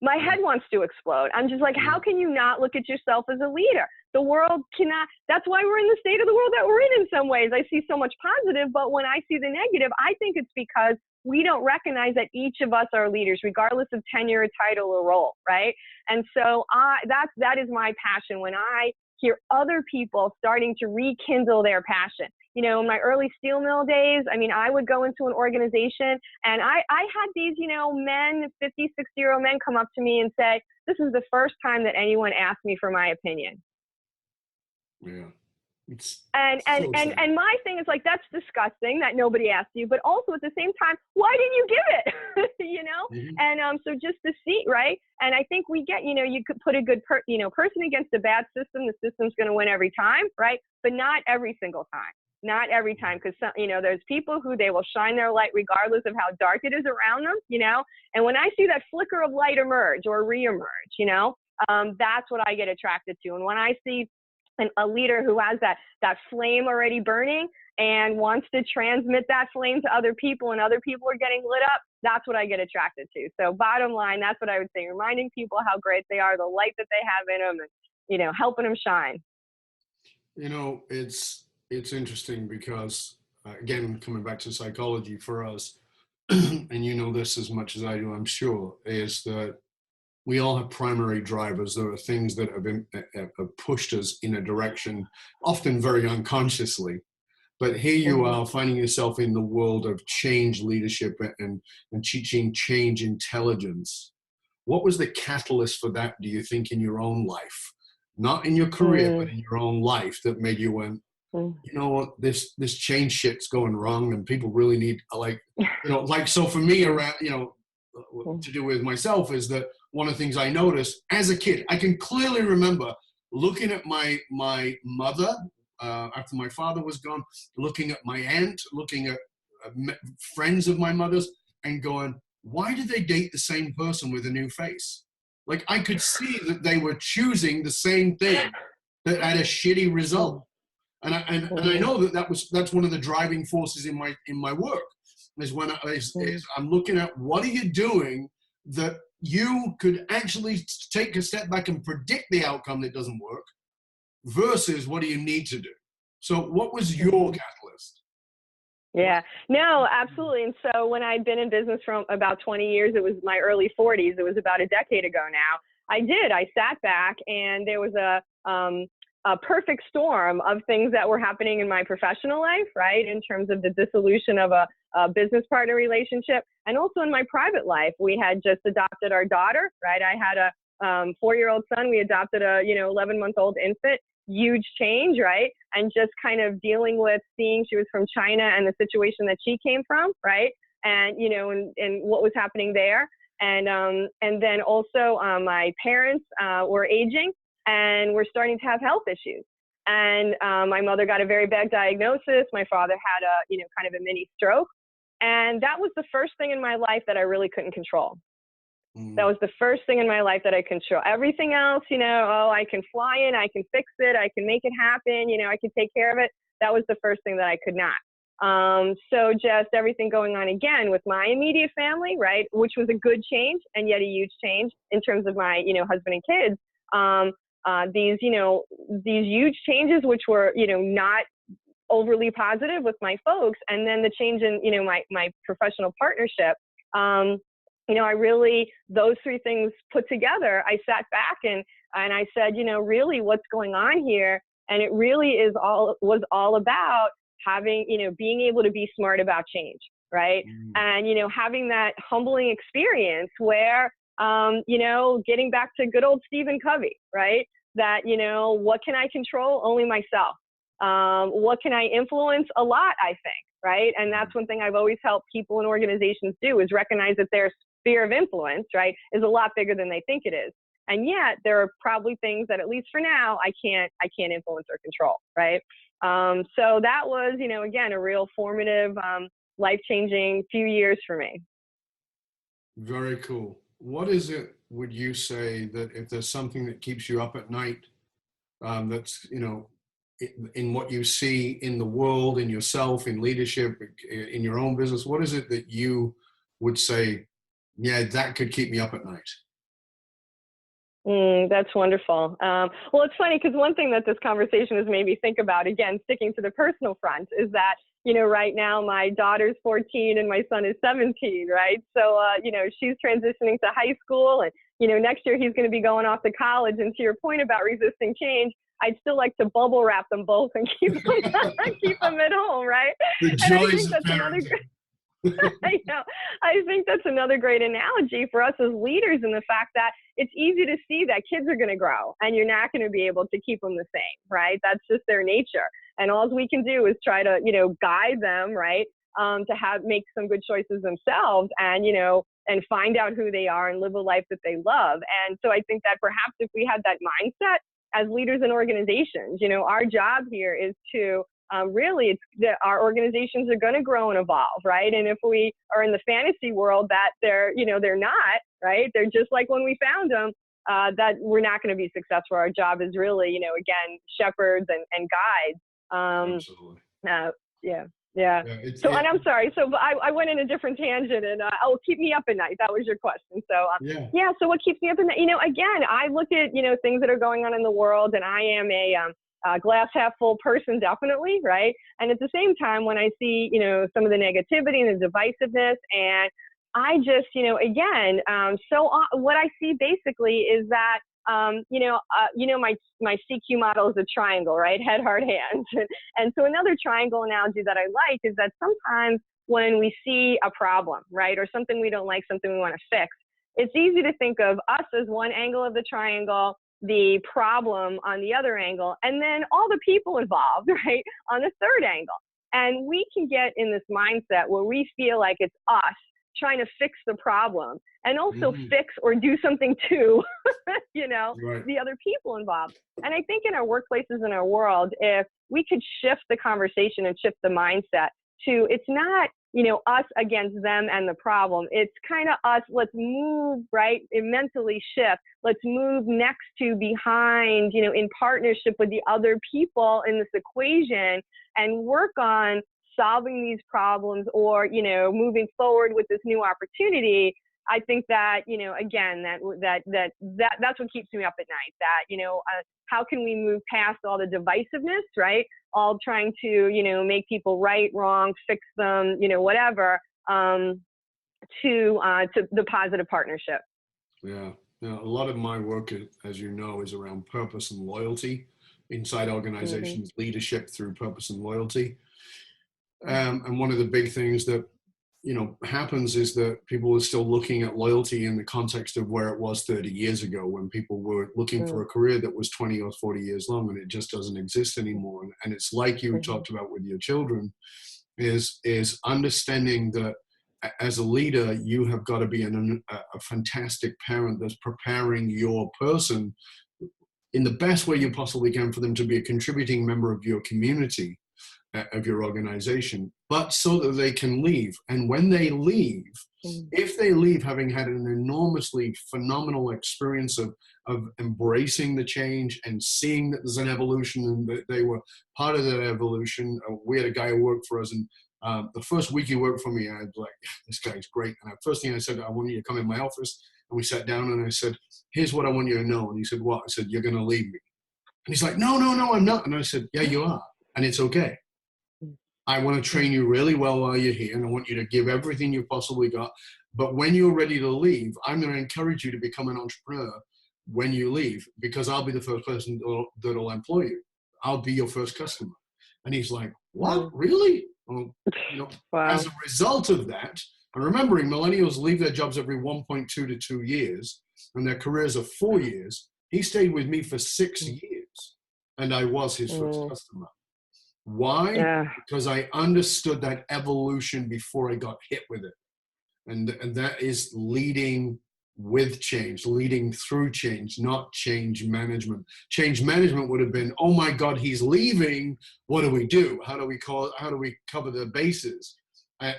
My head wants to explode. I'm just like, how can you not look at yourself as a leader? The world cannot, that's why we're in the state of the world that we're in some ways. I see so much positive, but when I see the negative, I think it's because we don't recognize that each of us are leaders, regardless of tenure, title, or role, right? And so that is my passion, when I hear other people starting to rekindle their passion. In my early steel mill days, I would go into an organization and I had these, men, 50, 60-year-old men come up to me and say, this is the first time that anyone asked me for my opinion. Yeah. And my thing is like, that's disgusting that nobody asked you, but also at the same time, why didn't you give it? And so just to see, right? And I think we get, you could put a good person against a bad system, the system's going to win every time, right? But not every single time. Not every time, because there's people who they will shine their light regardless of how dark it is around them, And when I see that flicker of light emerge or reemerge, that's what I get attracted to. And when I see a leader who has that flame already burning and wants to transmit that flame to other people, and other people are getting lit up, that's what I get attracted to. So bottom line, that's what I would say, reminding people how great they are, the light that they have in them, and helping them shine. It's interesting because, again, coming back to psychology for us, and you know this as much as I do, I'm sure, is that we all have primary drivers. There are things that have pushed us in a direction, often very unconsciously. But here you are finding yourself in the world of change leadership and teaching change intelligence. What was the catalyst for that, do you think, in your own life? Not in your career, but in your own life, that made you went, you know what, this change shit's going wrong, and people really need, like, so for me, around, to do with myself, is that one of the things I noticed as a kid, I can clearly remember looking at my mother after my father was gone, looking at my aunt, looking at friends of my mother's, and going, why did they date the same person with a new face? Like, I could see that they were choosing the same thing that had a shitty result. And I know that's one of the driving forces in my work, is when I'm looking at, what are you doing that you could actually take a step back and predict the outcome that doesn't work, versus what do you need to do? So what was your catalyst? Yeah, no, absolutely. And so when I'd been in business for about 20 years, it was my early 40s. It was about a decade ago now. I sat back, and there was a perfect storm of things that were happening in my professional life, right? In terms of the dissolution of a business partner relationship, and also in my private life. We had just adopted our daughter, right? I had a 4-year-old son. We adopted a 11-month-old infant. Huge change, right? And just kind of dealing with seeing she was from China and the situation that she came from, right? And and what was happening there, and then also my parents were aging, and we're starting to have health issues. And my mother got a very bad diagnosis. My father had a kind of a mini stroke, and that was the first thing in my life that I really couldn't control. That was the first thing in my life that I control. Everything else, I can fly in, I can fix it, I can make it happen, I can take care of it. That was the first thing that I could not. So just everything going on again with my immediate family, right, which was a good change and yet a huge change in terms of my, husband and kids. These huge changes, which were, not overly positive with my folks, and then the change in, my professional partnership. I really, those three things put together, I sat back and I said, really what's going on here? And it really was all about having, being able to be smart about change, right? And, having that humbling experience where, getting back to good old Stephen Covey, right? That, what can I control? Only myself. What can I influence? A lot, I think, right? And that's one thing I've always helped people and organizations do, is recognize that their sphere of influence, right, is a lot bigger than they think it is. And yet there are probably things that, at least for now, I can't influence or control, right? So that was, again, a real formative, life-changing few years for me. Very cool. What is it, would you say, that if there's something that keeps you up at night, that's, in what you see in the world, in yourself, in leadership, in your own business, what is it that you would say, yeah, that could keep me up at night? That's wonderful. Well, it's funny, because one thing that this conversation has made me think about, again, sticking to the personal front, is that, right now my daughter's 14 and my son is 17, right? So, she's transitioning to high school, and, next year he's going to be going off to college. And to your point about resisting change, I'd still like to bubble wrap them both and keep them at home, right? The joys of parenting. I think that's another great analogy for us as leaders, in the fact that it's easy to see that kids are going to grow and you're not going to be able to keep them the same, right? That's just their nature. And all we can do is try to, guide them, right, to make some good choices themselves, and, and find out who they are and live a life that they love. And so I think that perhaps if we had that mindset as leaders in organizations, our job here is to really, it's that our organizations are going to grow and evolve, right? And if we are in the fantasy world that they're not, right? They're just like when we found them, that we're not going to be successful. Our job is really, again, shepherds and guides. Absolutely. Yeah. And I'm sorry. So I went in a different tangent, and keep me up at night. That was your question. So so what keeps me up at night? Again, I look at things that are going on in the world, and I am a glass half full person, definitely, right? And at the same time, when I see some of the negativity and the divisiveness, and I just again, what I see basically is that My CQ model is a triangle, right? Head, heart, hands. And so another triangle analogy that I like is that sometimes when we see a problem, right, or something we don't like, something we want to fix, it's easy to think of us as one angle of the triangle, the problem on the other angle, and then all the people involved, right, on the third angle. And we can get in this mindset where we feel like it's us trying to fix the problem and also fix or do something to, Right. the other people involved. And I think in our workplaces, in our world, if we could shift the conversation and shift the mindset to, it's not, us against them and the problem. It's kind of us, let's move, right, and mentally shift. Let's move next to, behind, in partnership with the other people in this equation and work on solving these problems or, moving forward with this new opportunity. I think that, again, that's what keeps me up at night, that, how can we move past all the divisiveness, right? All trying to, make people right, wrong, fix them, whatever, to the positive partnership. Yeah. Now, a lot of my work, as you know, is around purpose and loyalty inside organizations, leadership through purpose and loyalty. And one of the big things that happens is that people are still looking at loyalty in the context of where it was 30 years ago, when people were looking for a career that was 20 or 40 years long, and it just doesn't exist anymore. And it's like you talked about with your children, is understanding that as a leader, you have got to be a fantastic parent that's preparing your person in the best way you possibly can for them to be a contributing member of your community, of your organization, but so that they can leave. And when they leave, if they leave having had an enormously phenomenal experience of embracing the change and seeing that there's an evolution and that they were part of that evolution. We had a guy who worked for us, and the first week he worked for me, I was like, this guy's great. And the first thing I said, I want you to come in my office. And we sat down and I said, here's what I want you to know. And he said, what? I said, you're going to leave me. And he's like, no, I'm not. And I said, yeah, you are. And it's okay. I want to train you really well while you're here, and I want you to give everything you've possibly got. But when you're ready to leave, I'm going to encourage you to become an entrepreneur when you leave, because I'll be the first person that'll employ you. I'll be your first customer. And he's like, what? Really? Well, Wow. As a result of that, and remembering millennials leave their jobs every 1.2 to 2 years, and their careers are 4 years, he stayed with me for 6 years, and I was his first customer. Why? Yeah. Because I understood that evolution before I got hit with it. And that is leading with change, leading through change, not change management. Change management would have been, oh my God, he's leaving. What do we do? How do we cover the bases?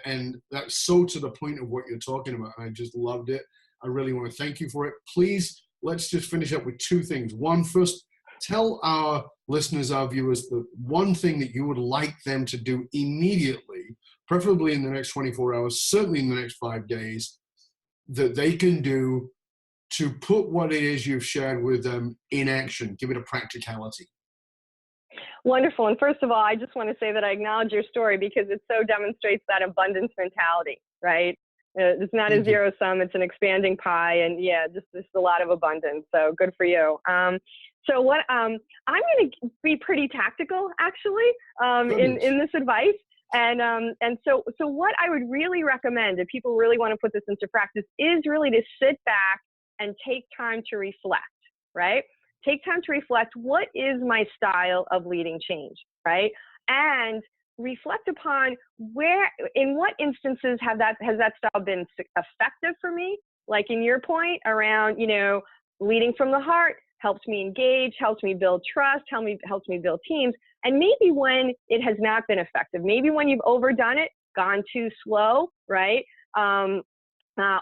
And that's so to the point of what you're talking about. I just loved it. I really want to thank you for it. Please, let's just finish up with two things. One, first, tell our listeners, our viewers, the one thing that you would like them to do immediately, preferably in the next 24 hours, certainly in the next 5 days, that they can do to put what it is you've shared with them in action. Give it a practicality. Wonderful. And first of all, I just want to say that I acknowledge your story because it so demonstrates that abundance mentality, right? It's not a zero sum, it's an expanding pie. And yeah, just a lot of abundance. So good for you. So what I'm going to be pretty tactical, actually, in this advice. And so what I would really recommend if people really want to put this into practice is really to sit back and take time to reflect, right? Take time to reflect, what is my style of leading change, right? And reflect upon in what instances has that style been effective for me? Like in your point around, leading from the heart helps me engage, helps me build trust, helps me build teams. And maybe when it has not been effective, maybe when you've overdone it, gone too slow, right?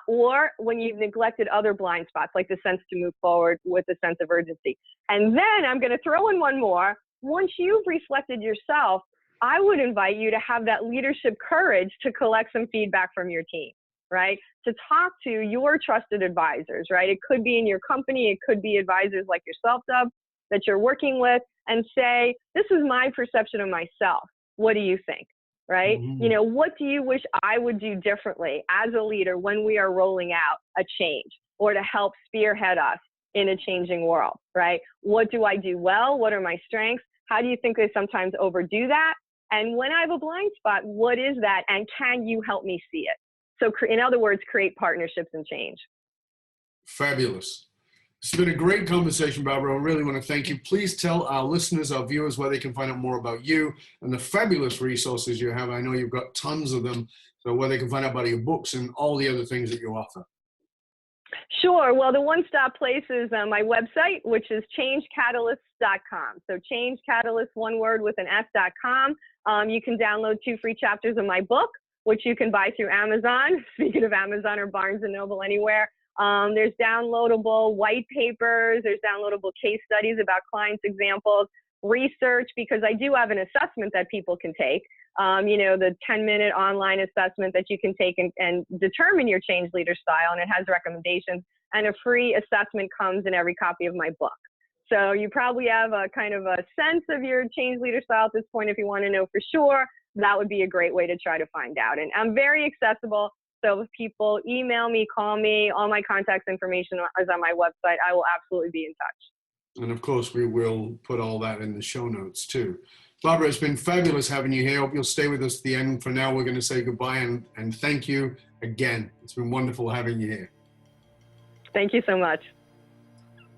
Or when you've neglected other blind spots, like the sense to move forward with a sense of urgency. And then I'm going to throw in one more. Once you've reflected yourself, I would invite you to have that leadership courage to collect some feedback from your team, right? To talk to your trusted advisors, right? It could be in your company. It could be advisors like yourself, Dub, that you're working with, and say, this is my perception of myself. What do you think? Right? Mm-hmm. What do you wish I would do differently as a leader when we are rolling out a change, or to help spearhead us in a changing world, right? What do I do well? What are my strengths? How do you think I sometimes overdo that? And when I have a blind spot, what is that? And can you help me see it? So in other words, create partnerships and change. Fabulous. It's been a great conversation, Barbara. I really want to thank you. Please tell our listeners, our viewers, where they can find out more about you and the fabulous resources you have. I know you've got tons of them. So where they can find out about your books and all the other things that you offer. Sure. Well, the one-stop place is my website, which is changecatalyst.com. So changecatalyst, one word with an S.com. You can download 2 free chapters of my book, which you can buy through Amazon. Speaking of Amazon or Barnes & Noble, anywhere. There's downloadable white papers. There's downloadable case studies about clients' examples, research, because I do have an assessment that people can take. The 10-minute online assessment that you can take and determine your change leader style, and it has recommendations. And a free assessment comes in every copy of my book. So you probably have a kind of a sense of your change leader style at this point. If you want to know for sure, that would be a great way to try to find out. And I'm very accessible. So if people email me, call me, all my contact information is on my website. I will absolutely be in touch. And of course, we will put all that in the show notes too. Barbara, it's been fabulous having you here. I hope you'll stay with us at the end. For now, we're going to say goodbye and thank you again. It's been wonderful having you here. Thank you so much.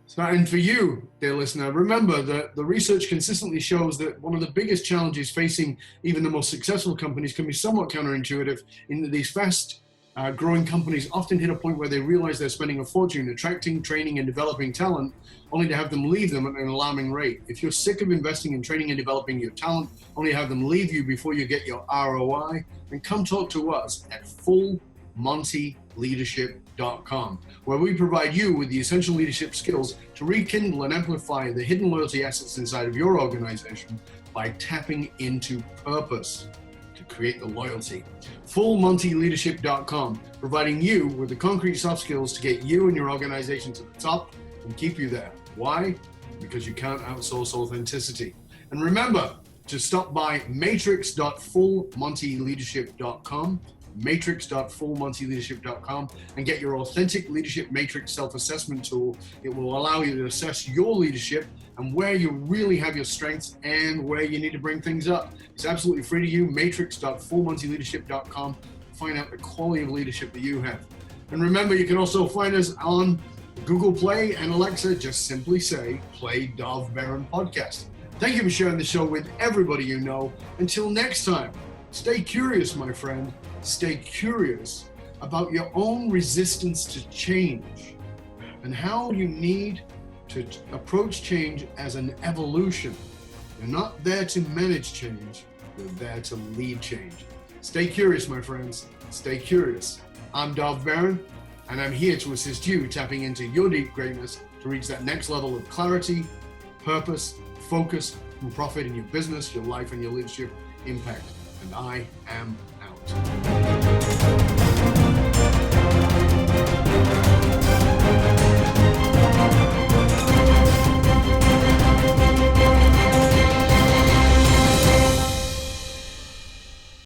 So, and for you, dear listener, remember that the research consistently shows that one of the biggest challenges facing even the most successful companies can be somewhat counterintuitive in that these fast growing companies often hit a point where they realize they're spending a fortune attracting, training, and developing talent, only to have them leave them at an alarming rate. If you're sick of investing in training and developing your talent, only to have them leave you before you get your ROI, then come talk to us at fullmontyleadership.com, where we provide you with the essential leadership skills to rekindle and amplify the hidden loyalty assets inside of your organization by tapping into purpose to create the loyalty. fullmontyleadership.com, providing you with the concrete soft skills to get you and your organization to the top and keep you there. Why? Because you can't outsource authenticity. And remember to stop by matrix.fullmontyleadership.com, matrix.fullmontyleadership.com, and get your authentic leadership matrix self-assessment tool. It will allow you to assess your leadership and where you really have your strengths and where you need to bring things up. It's absolutely free to you, matrix.fullmontyleadership.com. Find out the quality of leadership that you have. And remember, you can also find us on Google Play and Alexa. Just simply say, play Dov Baron Podcast. Thank you for sharing the show with everybody you know. Until next time, stay curious, my friend. Stay curious about your own resistance to change and how you need to approach change as an evolution. You're not there to manage change, you're there to lead change. Stay curious, my friends. Stay curious. I'm Dov Baron, and I'm here to assist you tapping into your deep greatness to reach that next level of clarity, purpose, focus, and profit in your business, your life, and your leadership impact. And I am out.